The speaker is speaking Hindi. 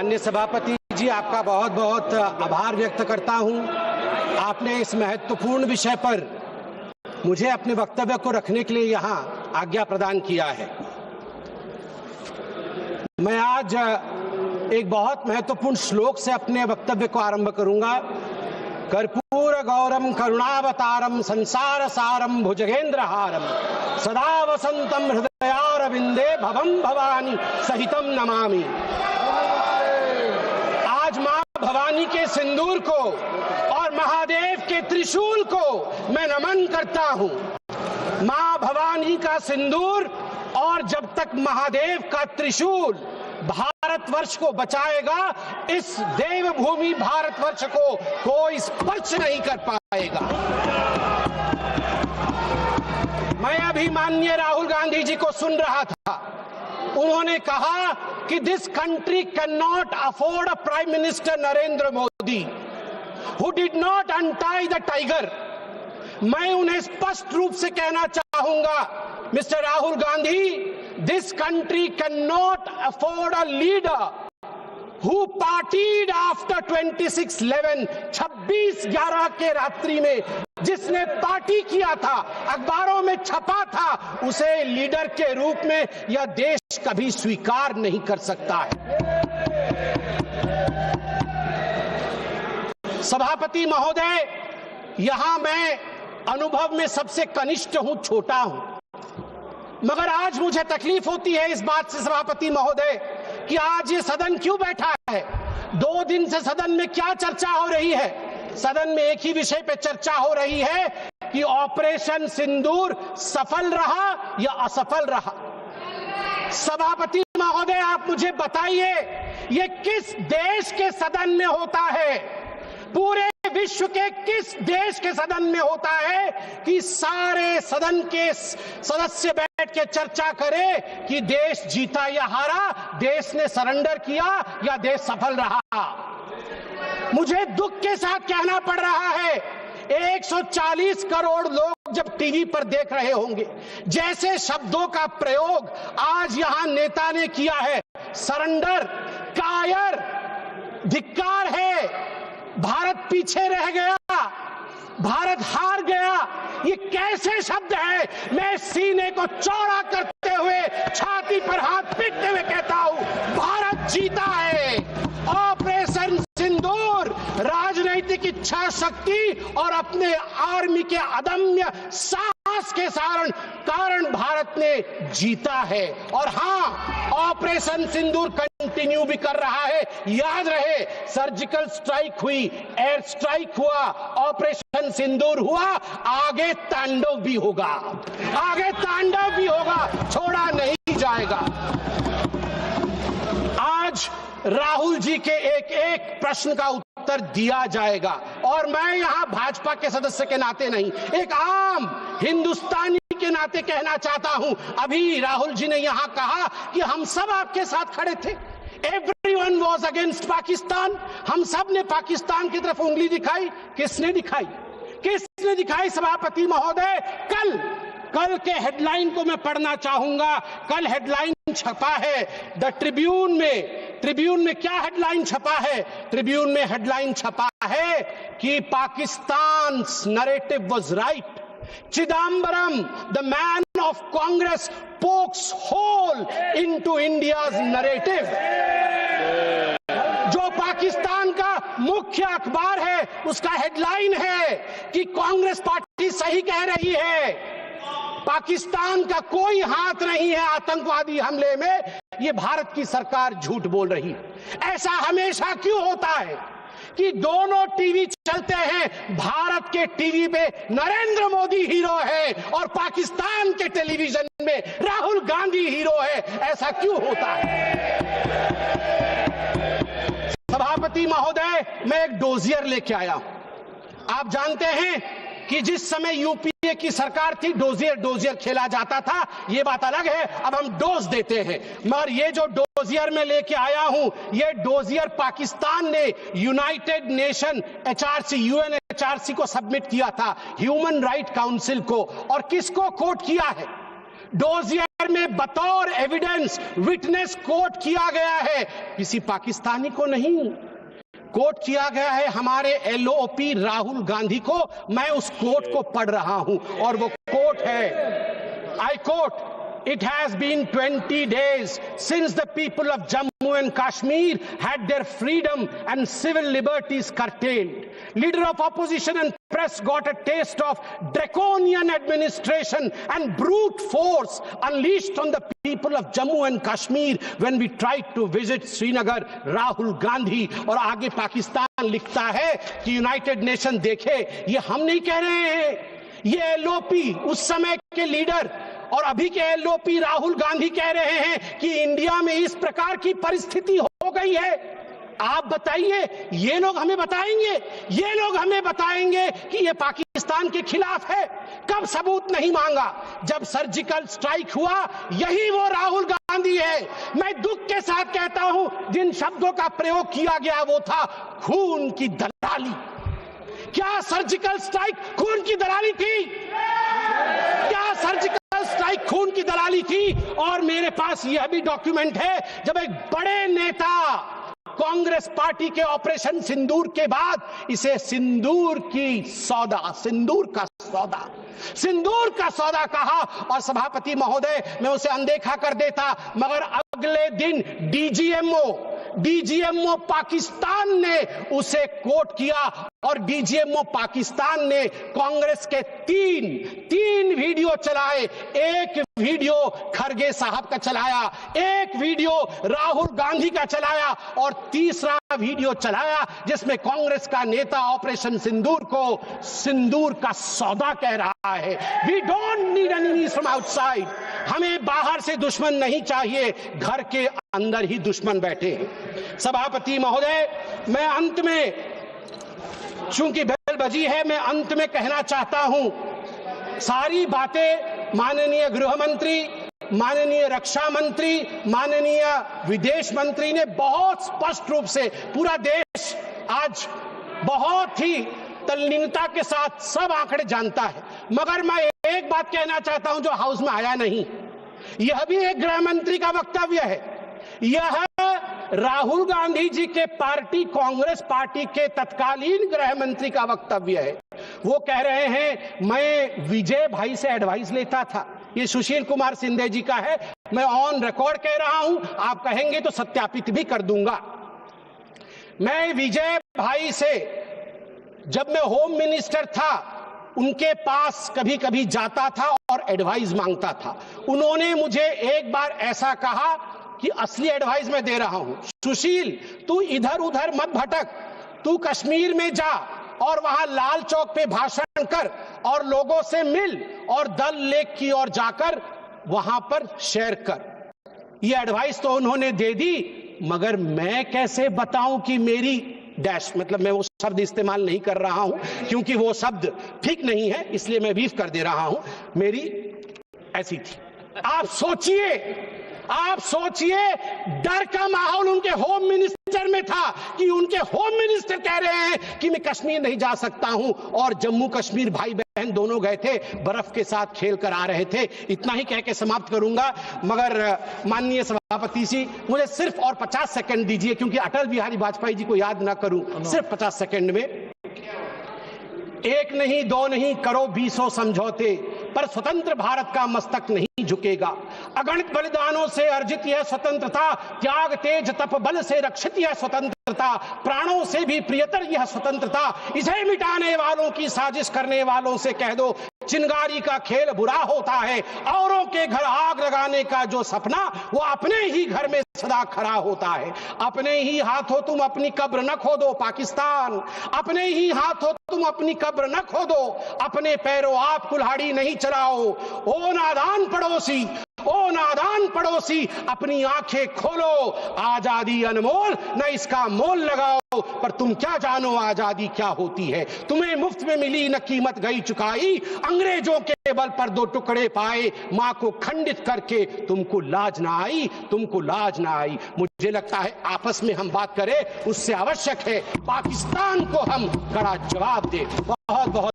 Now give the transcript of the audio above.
माननीय सभापति जी, आपका बहुत बहुत आभार व्यक्त करता हूं। आपने इस महत्वपूर्ण विषय पर मुझे अपने वक्तव्य को रखने के लिए यहां आज्ञा प्रदान किया है। मैं आज एक बहुत महत्वपूर्ण श्लोक से अपने वक्तव्य को आरंभ करूंगा। कर्पूर गौरम करुणावतारम संसार सारम भुजगेंद्रहारम सदा वसंतम हृदयारविंदे भवम भवानी सहितम नमामि। आज मां भवानी के सिंदूर को और महादेव के त्रिशूल को मैं नमन करता हूं। मां भवानी का सिंदूर और जब तक महादेव का त्रिशूल भारतवर्ष को बचाएगा, इस देवभूमि भारतवर्ष को कोई स्पर्श नहीं कर पाएगा। मैं अभी माननीय राहुल गांधी जी को सुन रहा था। उन्होंने कहा कि this country can not afford a prime minister Narendra Modi who did not untie the tiger. मैं उन्हें स्पष्ट रूप से कहना चाहूंगा, mister Rahul Gandhi, this country cannot afford a leader who partied after 26/11, 26/11 के रात्रि में जिसने पार्टी किया था, अखबारों में छपा था, उसे लीडर के रूप में यह देश कभी स्वीकार नहीं कर सकता है। सभापति महोदय, यहां मैं अनुभव में सबसे कनिष्ठ हूं, छोटा हूं, मगर आज मुझे तकलीफ होती है इस बात से सभापति महोदय कि आज ये सदन क्यों बैठा है। 2 दिन से सदन में क्या चर्चा हो रही है? सदन में एक ही विषय पे चर्चा हो रही है कि ऑपरेशन सिंदूर सफल रहा या असफल रहा। सभापति महोदय, आप मुझे बताइए, ये किस देश के सदन में होता है? पूरे विश्व के किस देश के सदन में होता है कि सारे सदन के सदस्य बैठ के चर्चा करें कि देश जीता या हारा, देश ने सरेंडर किया या देश सफल रहा? मुझे दुख के साथ कहना पड़ रहा है, 140 करोड़ लोग जब टीवी पर देख रहे होंगे, जैसे शब्दों का प्रयोग आज यहां नेता ने किया है, सरेंडर, कायर, धिक्कार है, भारत पीछे रह गया, भारत हार गया, ये कैसे शब्द है? मैं सीने को चौड़ा करते हुए, छाती पर हाथ पीटते हुए कहता हूं, भारत जीता है। ऑपरेशन सिंदूर राजनीतिक इच्छा शक्ति और अपने आर्मी के अदम्य साहस के कारण भारत ने जीता है। और हां, ऑपरेशन सिंदूर कंटिन्यू भी कर रहा है। याद रहे, सर्जिकल स्ट्राइक हुई, एयर स्ट्राइक हुआ, ऑपरेशन सिंदूर हुआ, आगे तांडव भी होगा, आगे तांडव भी होगा, छोड़ा नहीं जाएगा। आज राहुल जी के एक एक प्रश्न का उत्तर दिया जाएगा और मैं यहां भाजपा के सदस्य के नाते नहीं, एक आम हिंदुस्तानी के नाते कहना चाहता हूं। अभी राहुल जी ने यहां कहा कि हम सब आपके साथ खड़े थे, एवरीवन वाज अगेंस्ट पाकिस्तान, हम सब ने पाकिस्तान की तरफ उंगली दिखाई। किसने दिखाई? किसने दिखाई सभापति महोदय? कल के हेडलाइन को मैं पढ़ना चाहूंगा। कल हेडलाइन छपा है द ट्रिब्यून में क्या हेडलाइन छपा है? ट्रिब्यून में हेडलाइन छपा है कि Pakistan narrative was right, Chidambaram the man of Congress pokes hole into India's narrative. जो पाकिस्तान का मुख्य अखबार है, उसका हेडलाइन है कि कांग्रेस पार्टी सही कह रही है, पाकिस्तान का कोई हाथ नहीं है आतंकवादी हमले में, ये भारत की सरकार झूठ बोल रही है। ऐसा हमेशा क्यों होता है कि दोनों टीवी चलते हैं, भारत के टीवी पे नरेंद्र मोदी हीरो है और पाकिस्तान के टेलीविजन में राहुल गांधी हीरो है? ऐसा क्यों होता है? सभापति महोदय, मैं एक डोजियर लेके आया हूं। आप जानते हैं कि जिस समय यूपीए की सरकार थी, डोजियर खेला जाता था, ये बात अलग है, अब हम डोज देते हैं। मगर ये जो डोजियर में लेके आया हूं, ये डोजियर पाकिस्तान ने यूनाइटेड नेशन एचआरसी, यूएनएचआरसी को सबमिट किया था, ह्यूमन राइट काउंसिल को। और किसको कोट किया है? डोजियर में बतौर एविडेंस विटनेस कोट किया गया है, किसी पाकिस्तानी को नहीं, कोट किया गया है हमारे एलओपी राहुल गांधी को। मैं उस कोट को पढ़ रहा हूं और वो कोट है, I quote, It has been 20 days since the people of Jammu and Kashmir had their freedom and civil liberties curtailed. Leader of opposition and press got a taste of draconian administration and brute force unleashed on the people of Jammu and Kashmir when we tried to visit Srinagar. Rahul Gandhi। और आगे पाकिस्तान लिखता है कि यूनाइटेड नेशन देखे, ये हम नहीं कह रहे हैं, ये एलओपी उस समय के लीडर और अभी के एलओपी राहुल गांधी कह रहे हैं कि इंडिया में इस प्रकार की परिस्थिति हो गई है। आप बताइए, ये लोग हमें बताएंगे, ये लोग हमें बताएंगे कि ये पाकिस्तान के खिलाफ है? कब सबूत नहीं मांगा? जब सर्जिकल स्ट्राइक हुआ, यही वो राहुल गांधी है। मैं दुख के साथ कहता हूं, जिन शब्दों का प्रयोग किया गया वो था खून की दलाली। क्या सर्जिकल स्ट्राइक खून की दलाली थी? क्या सर्जिकल स्ट्राइक खून की दलाली थी? और मेरे पास यह भी डॉक्यूमेंट है, जब एक बड़े नेता कांग्रेस पार्टी के ऑपरेशन सिंदूर के बाद इसे सिंदूर का सौदा कहा और सभापति महोदय मैं उसे अनदेखा कर देता, मगर अगले दिन डीजीएमओ पाकिस्तान ने उसे कोट किया और डीजीएमओ पाकिस्तान ने कांग्रेस के तीन वीडियो चलाए। एक वीडियो खरगे साहब का चलाया, एक वीडियो राहुल गांधी का चलाया और तीसरा वीडियो चलाया जिसमें कांग्रेस का नेता ऑपरेशन सिंदूर को सिंदूर का सौदा कह रहा है। We don't need enemies from outside. हमें बाहर से दुश्मन नहीं चाहिए, घर के अंदर ही दुश्मन बैठे हैं। सभापति महोदय, मैं अंत में, चूंकि बेल बजी है, मैं अंत में कहना चाहता हूं, सारी बातें माननीय गृह मंत्री, माननीय रक्षा मंत्री, माननीय विदेश मंत्री ने बहुत स्पष्ट रूप से, पूरा देश आज बहुत ही तल्लीनता के साथ सब आंकड़े जानता है, मगर मैं एक बात कहना चाहता हूं जो हाउस में आया नहीं। यह भी एक गृह मंत्री का वक्तव्य है, यह राहुल गांधी जी के पार्टी कांग्रेस पार्टी के तत्कालीन गृह मंत्री का वक्तव्य है। वो कह रहे हैं मैं विजय भाई से एडवाइस लेता था। ये सुशील कुमार सिंधे जी का है, मैं ऑन रिकॉर्ड कह रहा हूं, आप कहेंगे तो सत्यापित भी कर दूंगा। मैं विजय भाई से, जब मैं होम मिनिस्टर था, उनके पास कभी कभी जाता था और एडवाइस मांगता था। उन्होंने मुझे एक बार ऐसा कहा कि असली एडवाइस मैं दे रहा हूं, सुशील तू इधर उधर मत भटक, तू कश्मीर में जा और वहां लाल चौक पे भाषण कर और लोगों से मिल और दल लेक की ओर जाकर वहां पर शेयर कर। ये एडवाइस तो उन्होंने दे दी, मगर मैं कैसे बताऊं कि मेरी डैश, मतलब मैं वो शब्द इस्तेमाल नहीं कर रहा हूं क्योंकि वो शब्द ठीक नहीं है, इसलिए मैं बीफ कर दे रहा हूं, मेरी ऐसी थी। आप सोचिए डर का माहौल उनके होम मिनिस्टर में था कि उनके होम मिनिस्टर कह रहे हैं कि मैं कश्मीर नहीं जा सकता हूं, और जम्मू कश्मीर भाई बहन दोनों गए थे, बर्फ के साथ खेल कर आ रहे थे। इतना ही कह के समाप्त करूंगा, मगर माननीय सभापति जी मुझे सिर्फ और 50 सेकंड दीजिए, क्योंकि अटल बिहारी वाजपेयी जी को याद ना करूं, सिर्फ 50 सेकंड में। एक नहीं दो नहीं करो 20 समझौते, पर स्वतंत्र भारत का मस्तक नहीं झुकेगा। अगणित बलिदानों से अर्जित यह स्वतंत्रता, त्याग तेज तप बल से रक्षित यह स्वतंत्रता, प्राणों से भी प्रियतर यह स्वतंत्रता। इसे मिटाने वालों की साजिश करने वालों से कह दो, चिंगारी का खेल बुरा होता है। औरों के घर आग लगाने का जो सपना, वो अपने ही घर में सदा खड़ा होता है। अपने ही हाथों तुम अपनी कब्र न खोदो पाकिस्तान, अपने ही हाथों तुम अपनी कब्र न खोदो, अपने पैरों आप कुल्हाड़ी नहीं चलाओ। ओ नादान पड़ोसी अपनी आंखें खोलो, आजादी अनमोल न इसका मोल लगाओ। पर तुम क्या जानो आजादी क्या होती है, तुम्हें मुफ्त में मिली न कीमत गई चुकाई। अंग्रेजों के बल पर 2 टुकड़े पाए, मां को खंडित करके तुमको लाज ना आई। मुझे लगता है आपस में हम बात करें, उससे आवश्यक है पाकिस्तान को हम कड़ा जवाब दे। बहुत बहुत